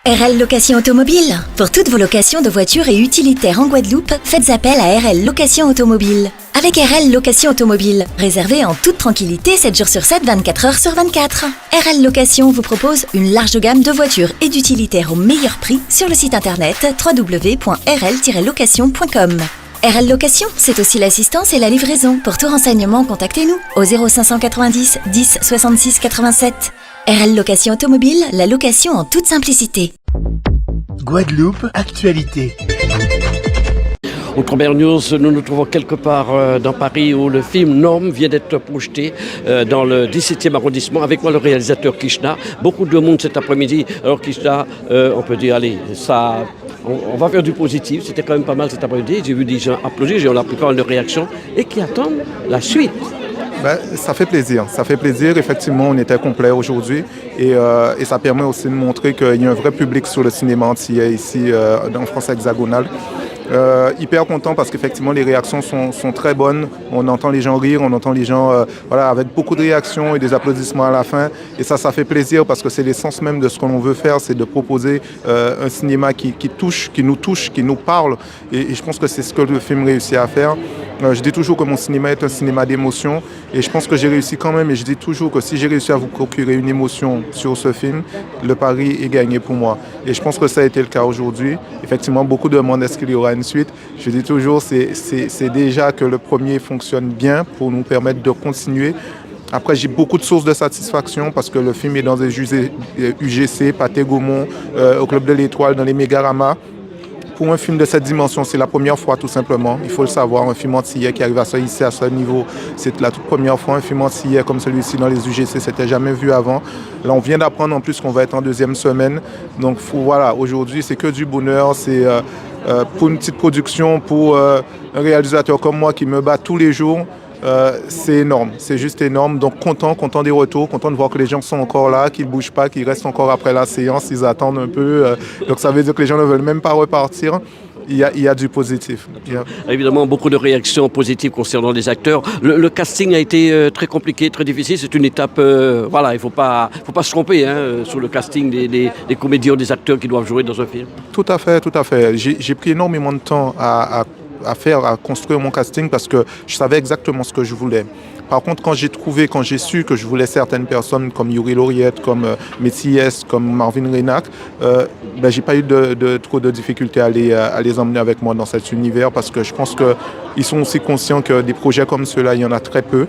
RL Location Automobile. Pour toutes vos locations de voitures et utilitaires en Guadeloupe, faites appel à RL Location Automobile. Avec RL Location Automobile, réservez en toute tranquillité 7 jours sur 7, 24 heures sur 24. RL Location vous propose une large gamme de voitures et d'utilitaires au meilleur prix sur le site internet www.rl-location.com. RL Location, c'est aussi l'assistance et la livraison. Pour tout renseignement, contactez-nous au 0590 10 66 87. RL Location Automobile, la location en toute simplicité. Guadeloupe, actualité. Aux premières news, nous nous trouvons quelque part dans Paris où le film Norme vient d'être projeté dans le 17e arrondissement. Avec moi, le réalisateur Kishna. Beaucoup de monde cet après-midi. Alors Kishna, on peut dire, allez, ça... On va faire du positif, c'était quand même pas mal cet après-midi. J'ai vu des gens applaudir, j'ai eu la plupart de réactions et qui attendent la suite. Ça fait plaisir. Effectivement, on était complet aujourd'hui et ça permet aussi de montrer qu'il y a un vrai public sur le cinéma entier ici en France hexagonale. Hyper content parce qu'effectivement les réactions sont très bonnes. On entend les gens rire, on entend les gens avec beaucoup de réactions et des applaudissements à la fin. Et ça fait plaisir parce que c'est l'essence même de ce que l'on veut faire, c'est de proposer un cinéma qui nous touche, qui nous parle. Et je pense que c'est ce que le film réussit à faire. Je dis toujours que mon cinéma est un cinéma d'émotion et je pense que j'ai réussi quand même, et je dis toujours que si j'ai réussi à vous procurer une émotion sur ce film, le pari est gagné pour moi. Et je pense que ça a été le cas aujourd'hui. Effectivement, beaucoup demandent est-ce qu'il y aura une suite. Je dis toujours c'est déjà que le premier fonctionne bien pour nous permettre de continuer. Après, j'ai beaucoup de sources de satisfaction parce que le film est dans des UGC, Pathé Gaumont, au Club de l'Étoile, dans les Mégaраmas. Pour un film de cette dimension, c'est la première fois tout simplement. Il faut le savoir, un film antillais qui arrive à ce niveau, c'est la toute première fois. Un film antillais comme celui-ci dans les UGC, c'était jamais vu avant. Là, on vient d'apprendre en plus qu'on va être en deuxième semaine. Donc voilà, aujourd'hui, c'est que du bonheur. C'est pour une petite production, pour un réalisateur comme moi qui me bat tous les jours. C'est énorme, c'est juste énorme. Donc content des retours, content de voir que les gens sont encore là, qu'ils ne bougent pas, qu'ils restent encore après la séance, ils attendent un peu. Donc ça veut dire que les gens ne veulent même pas repartir. Il y a du positif. Évidemment, beaucoup de réactions positives concernant les acteurs. Le casting a été très compliqué, très difficile. C'est une étape, il ne faut pas se tromper sur le casting des comédiens, des acteurs qui doivent jouer dans un film. Tout à fait. J'ai pris énormément de temps à construire mon casting parce que je savais exactement ce que je voulais. Par contre, quand j'ai su que je voulais certaines personnes comme Yuri Lauriette, comme Métis, comme Marvin Renac, j'ai pas eu trop de difficultés à les emmener avec moi dans cet univers parce que je pense qu'ils sont aussi conscients que des projets comme ceux-là, il y en a très peu.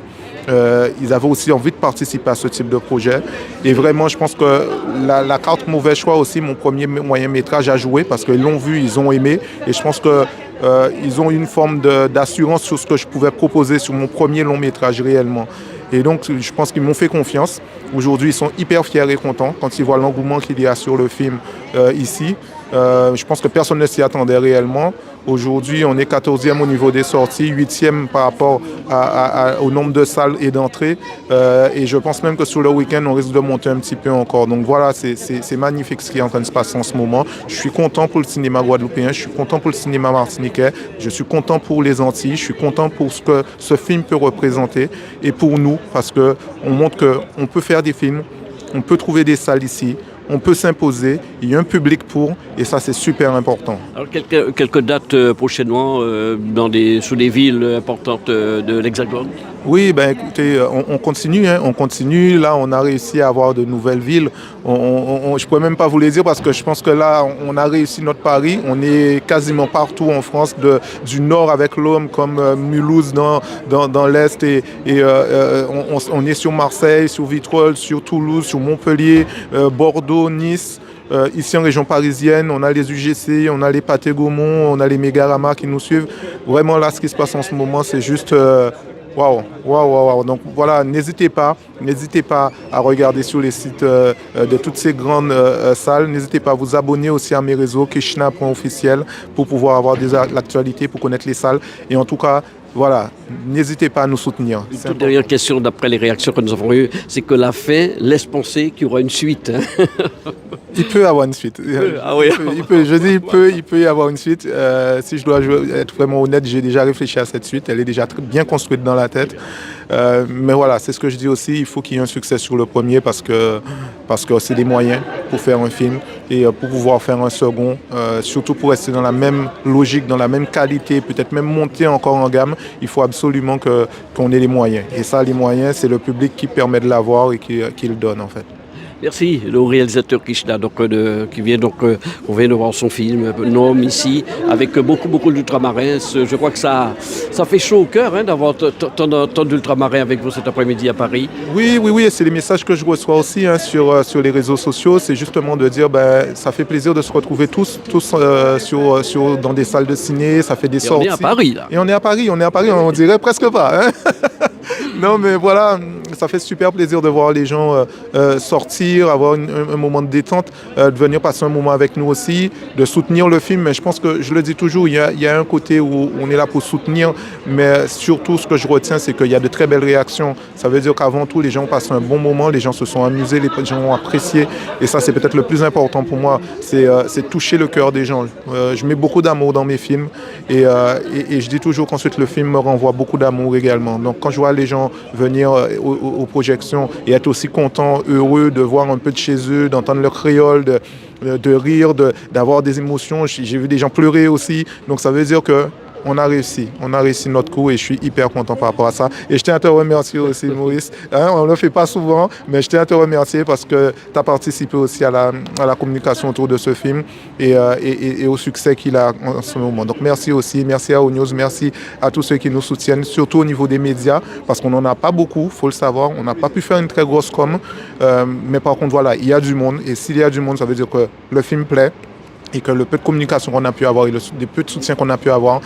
Ils avaient aussi envie de participer à ce type de projet. Et vraiment, je pense que la carte mauvais choix aussi, mon premier moyen métrage a joué parce qu'ils l'ont vu, ils ont aimé. Et je pense que ils ont une forme d'assurance sur ce que je pouvais proposer sur mon premier long métrage réellement. Et donc, je pense qu'ils m'ont fait confiance. Aujourd'hui, ils sont hyper fiers et contents quand ils voient l'engouement qu'il y a sur le film ici. Je pense que personne ne s'y attendait réellement. Aujourd'hui, on est 14e au niveau des sorties, 8e par rapport au nombre de salles et d'entrées. Et je pense même que sur le week-end, on risque de monter un petit peu encore. Donc voilà, c'est magnifique ce qui est en train de se passer en ce moment. Je suis content pour le cinéma guadeloupéen, je suis content pour le cinéma martiniquais, je suis content pour les Antilles, je suis content pour ce que ce film peut représenter et pour nous, parce qu'on montre qu'on peut faire des films, on peut trouver des salles ici. On peut s'imposer, il y a un public pour, et ça c'est super important. Alors quelques dates prochainement sous les villes importantes de l'Hexagone? Oui, écoutez, on continue. Là, on a réussi à avoir de nouvelles villes. Je ne pourrais même pas vous les dire parce que je pense que là, on a réussi notre pari. On est quasiment partout en France, du nord avec l'Homme comme Mulhouse dans l'est. On est sur Marseille, sur Vitrolles, sur Toulouse, sur Montpellier, Bordeaux, Nice. Ici en région parisienne, on a les UGC, on a les Pathé Gaumont, on a les Mégaраmas qui nous suivent. Vraiment là, ce qui se passe en ce moment, c'est juste waouh. Donc voilà, n'hésitez pas à regarder sur les sites de toutes ces grandes salles. N'hésitez pas à vous abonner aussi à mes réseaux, kishna.officiel, pour pouvoir avoir l'actualité, pour connaître les salles. Et en tout cas, voilà, n'hésitez pas à nous soutenir. Une toute dernière question, d'après les réactions que nous avons eues, c'est que la fin laisse penser qu'il y aura une suite. Il peut avoir une suite. Ah oui. Je dis il peut y avoir une suite. Si je dois être vraiment honnête, j'ai déjà réfléchi à cette suite. Elle est déjà bien construite dans la tête. Mais voilà, c'est ce que je dis aussi. Il faut qu'il y ait un succès sur le premier parce que c'est des moyens pour faire un film et pour pouvoir faire un second, surtout pour rester dans la même logique, dans la même qualité, peut-être même monter encore en gamme. Il faut absolument qu'on ait les moyens. Et ça, les moyens, c'est le public qui permet de l'avoir et qui le donne en fait. Merci, le réalisateur Krishna, qui vient on vient de voir son film Nom ici, avec beaucoup d'ultramarins. Je crois que ça fait chaud au cœur d'avoir tant d'ultramarins avec vous cet après-midi à Paris. Oui, et c'est les messages que je reçois aussi sur les réseaux sociaux. C'est justement de dire, ça fait plaisir de se retrouver tous dans des salles de ciné. Ça fait des sorties. On est à Paris là. Et on est à Paris, on dirait presque pas. Non, mais voilà, ça fait super plaisir de voir les gens sortir, avoir un moment de détente, de venir passer un moment avec nous aussi, de soutenir le film. Mais je pense que, je le dis toujours, il y a un côté où on est là pour soutenir, mais surtout ce que je retiens, c'est qu'il y a de très belles réactions. Ça veut dire qu'avant tout, les gens passent un bon moment, les gens se sont amusés, les gens ont apprécié. Et ça, c'est peut-être le plus important pour moi, c'est toucher le cœur des gens. Je mets beaucoup d'amour dans mes films et je dis toujours qu'ensuite le film me renvoie beaucoup d'amour également. Donc quand je vois les gens venir aux projections et être aussi contents, heureux de voir un peu de chez eux, d'entendre leur créole, de rire, d'avoir des émotions. J'ai vu des gens pleurer aussi. Donc ça veut dire que on a réussi notre coup et je suis hyper content par rapport à ça. Et je tiens à te remercier aussi, Maurice. On ne le fait pas souvent, mais je tiens à te remercier parce que tu as participé aussi à la communication autour de ce film et au succès qu'il a en ce moment. Donc merci aussi, merci à ONews, merci à tous ceux qui nous soutiennent, surtout au niveau des médias, parce qu'on n'en a pas beaucoup, il faut le savoir. On n'a pas pu faire une très grosse com, mais par contre, voilà, il y a du monde. Et s'il y a du monde, ça veut dire que le film plaît. Et que le peu de communication qu'on a pu avoir et le peu de soutien qu'on a pu avoir,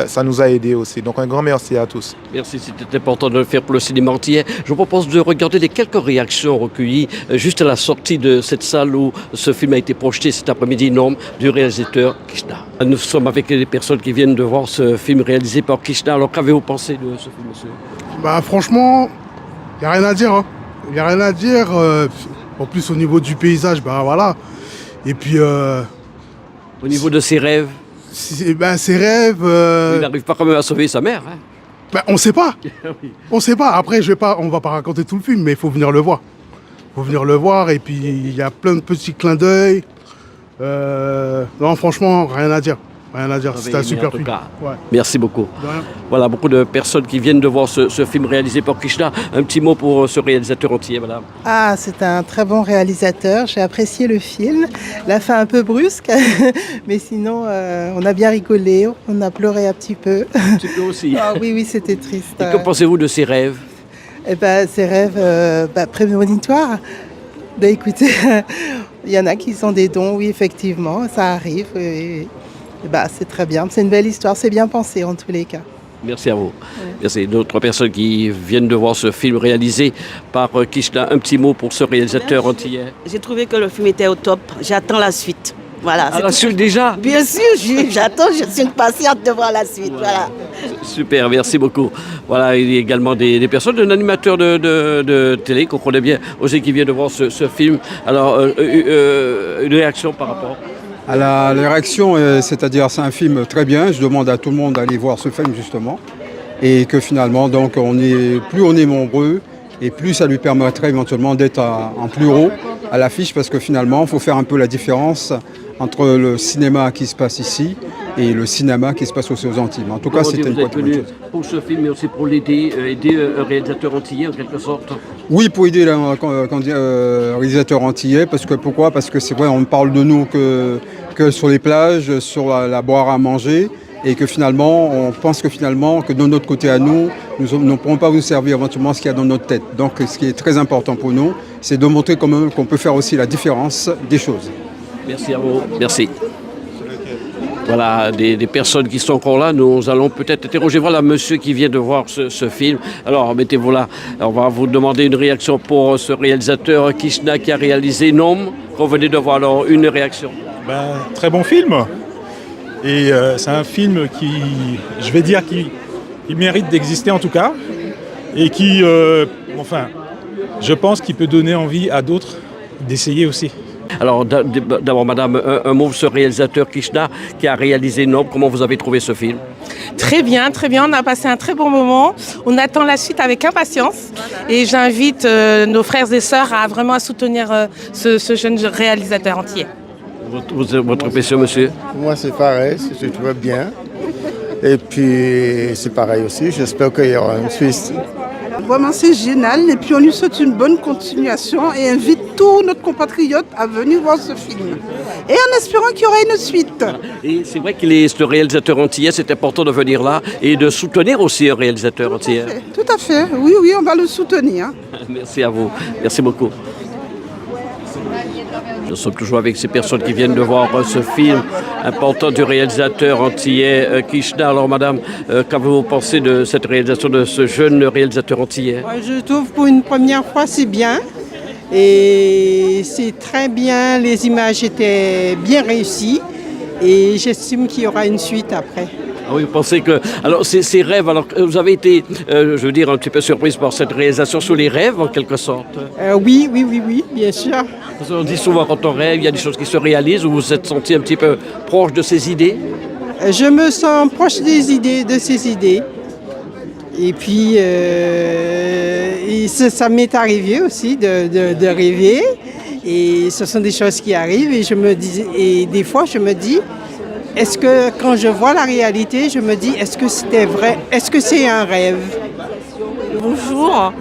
ça nous a aidés aussi. Donc un grand merci à tous. Merci, c'était important de le faire pour le cinéma entier. Je vous propose de regarder les quelques réactions recueillies juste à la sortie de cette salle où ce film a été projeté cet après-midi, Nom, du réalisateur Krishna. Nous sommes avec des personnes qui viennent de voir ce film réalisé par Krishna. Alors qu'avez-vous pensé de ce film, monsieur ? Franchement, il n'y a rien à dire. Il n'y a rien à dire. En plus, au niveau du paysage, voilà. Et puis... au niveau de ses rêves. Ses rêves... Il n'arrive pas quand même à sauver sa mère. On ne sait pas. Oui. On ne sait pas. Après, on ne va pas raconter tout le film, mais il faut venir le voir. Il faut venir le voir et puis il y a plein de petits clins d'œil. Non, franchement, rien à dire. C'était un super film. Ouais. Merci beaucoup. Voilà, beaucoup de personnes qui viennent de voir ce film réalisé par Krishna. Un petit mot pour ce réalisateur entier, madame. C'est un très bon réalisateur. J'ai apprécié le film. La fin un peu brusque, mais sinon, on a bien rigolé. On a pleuré un petit peu. Un petit peu aussi. Oui, c'était triste. Et que pensez-vous de ses rêves ? Ses rêves prémonitoires. Écoutez, il y en a qui sont des dons, oui, effectivement, ça arrive. C'est très bien, c'est une belle histoire, c'est bien pensé en tous les cas. Merci à vous. Merci. D'autres personnes qui viennent de voir ce film réalisé par Krishna. Un petit mot pour ce réalisateur antillais. J'ai trouvé que le film était au top. J'attends la suite. Voilà. La suite déjà ? Bien sûr, j'attends, je suis impatiente de voir la suite. Voilà. Super, merci beaucoup. Voilà, il y a également des personnes, un animateur de télé qu'on connaît bien aussi qui vient de voir ce film. Alors, une réaction par rapport à la réaction, c'est-à-dire c'est un film très bien. Je demande à tout le monde d'aller voir ce film justement. Et que finalement, donc, plus on est nombreux et plus ça lui permettrait éventuellement d'être en plus haut à l'affiche parce que finalement, il faut faire un peu la différence entre le cinéma qui se passe ici et le cinéma qui se passe aussi aux Antilles. Mais en tout cas, c'était une bonne chose. Pour ce film, mais aussi pour aider un réalisateur antillais en quelque sorte. Oui, pour aider un réalisateur antillais. Pourquoi ? Parce que c'est vrai, on ne parle de nous que sur les plages, sur la boire à manger. Et que finalement, on pense que de notre côté à nous ne pourrons pas vous servir éventuellement ce qu'il y a dans notre tête. Donc ce qui est très important pour nous, c'est de montrer quand même qu'on peut faire aussi la différence des choses. Merci à vous. Merci. Voilà, des personnes qui sont encore là. Nous allons peut-être interroger. Voilà, monsieur qui vient de voir ce film. Alors, mettez-vous là. On va vous demander une réaction pour ce réalisateur Krishna qui a réalisé Nom, qu'on venait de voir. Alors, une réaction. Très bon film. Et c'est un film qui mérite d'exister en tout cas. Et qui, je pense qu'il peut donner envie à d'autres d'essayer aussi. Alors d'abord, madame, un mot sur ce réalisateur Kishna qui a réalisé Nob. Comment vous avez trouvé ce film? Très bien, on a passé un très bon moment. On attend la suite avec impatience. Et j'invite nos frères et sœurs à vraiment soutenir ce jeune réalisateur antillais. Votre impression, monsieur? Moi, c'est pareil, c'est tout va bien. Et puis, c'est pareil aussi, j'espère qu'il y aura une suite. Vraiment, c'est génial. Et puis, on lui souhaite une bonne continuation et invite tous nos compatriotes à venir voir ce film. Et en espérant qu'il y aura une suite. Et c'est vrai qu'il est ce réalisateur antillais, c'est important de venir là et de soutenir aussi un réalisateur antillais. Tout à fait. Oui, on va le soutenir. Merci à vous. Merci beaucoup. Nous sommes toujours avec ces personnes qui viennent de voir ce film important du réalisateur antillais Kishna. Alors madame, qu'avez-vous pensé de cette réalisation de ce jeune réalisateur antillais? Je trouve pour une première fois c'est bien et c'est très bien, les images étaient bien réussies et j'estime qu'il y aura une suite après. Ah oui, vous pensez que... Alors, ces rêves, alors vous avez été, je veux dire, un petit peu surprise par cette réalisation sur les rêves, en quelque sorte? Oui, bien sûr. Parce qu'on dit souvent, quand on rêve, il y a des choses qui se réalisent, ou vous vous êtes senti un petit peu proche de ces idées? Je me sens proche de ces idées. Et puis, ça m'est arrivé aussi de rêver. Et ce sont des choses qui arrivent. Et des fois, je me dis... Est-ce que quand je vois la réalité, je me dis, est-ce que c'était vrai? Est-ce que c'est un rêve? Bonjour.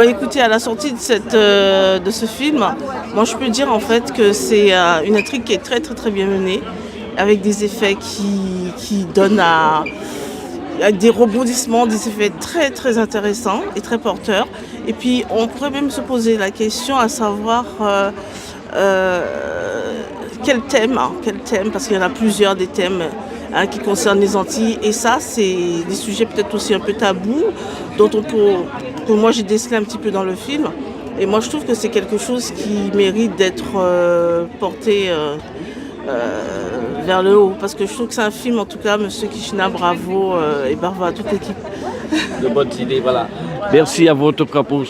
Écoutez, à la sortie de ce film, moi je peux dire en fait que c'est une intrigue qui est très très très bien menée, avec des effets qui donnent à des rebondissements, des effets très très intéressants et très porteurs. Et puis on pourrait même se poser la question à savoir quel thème, parce qu'il y en a plusieurs des thèmes qui concernent les Antilles. Et ça, c'est des sujets peut-être aussi un peu tabous, que moi j'ai décelé un petit peu dans le film. Et moi je trouve que c'est quelque chose qui mérite d'être porté vers le haut. Parce que je trouve que c'est un film, en tout cas, Monsieur Kishna, bravo et bravo à toute l'équipe. De bonnes idées, voilà. Merci à vous en tout cas pour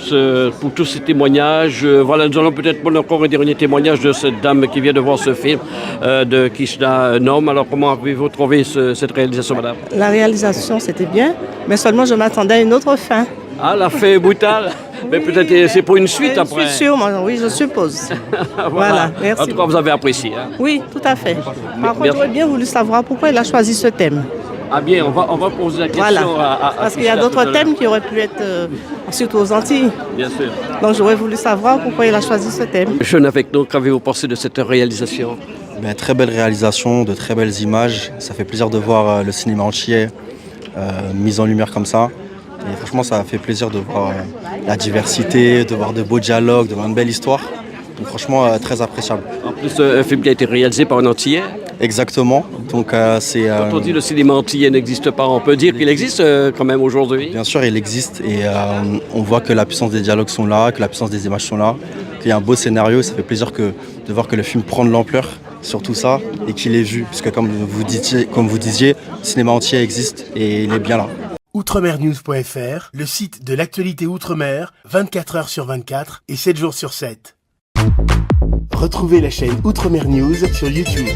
tous ces témoignages. Voilà, nous allons peut-être encore un dernier témoignage de cette dame qui vient de voir ce film de Kishna Nom. Alors comment avez-vous trouvé cette réalisation, madame? La réalisation, c'était bien, mais seulement je m'attendais à une autre fin. Ah, la fin brutale. Mais peut-être c'est pour une suite après. Je suis sûre, oui, je suppose. Voilà, merci. En tout cas, vous avez apprécié. Hein? Oui, tout à fait. Par contre, j'aurais bien voulu savoir pourquoi il a choisi ce thème. Ah bien, on va poser la question voilà. Parce qu'il y a d'autres thèmes qui auraient pu être, surtout aux Antilles. Bien sûr. Donc j'aurais voulu savoir pourquoi il a choisi ce thème. Jeune avec nous, qu'avez-vous pensé de cette réalisation? Très belle réalisation, de très belles images. Ça fait plaisir de voir le cinéma antillais mis en lumière comme ça. Et franchement, ça fait plaisir de voir la diversité, de voir de beaux dialogues, de voir une belle histoire. Donc franchement, très appréciable. En plus, un film qui a été réalisé par un Antillais. Exactement. Donc, c'est, quand on dit le cinéma antillais n'existe pas, on peut dire qu'il existe quand même aujourd'hui? Bien sûr, il existe et on voit que la puissance des dialogues sont là, que la puissance des images sont là, qu'il y a un beau scénario. Ça fait plaisir de voir que le film prend de l'ampleur sur tout ça et qu'il est vu. Parce que comme vous disiez, le cinéma antillais existe et il est bien là. Outremernews.fr, le site de l'actualité Outre-mer, 24 heures sur 24 et 7 jours sur 7. Retrouvez la chaîne Outremer News sur YouTube.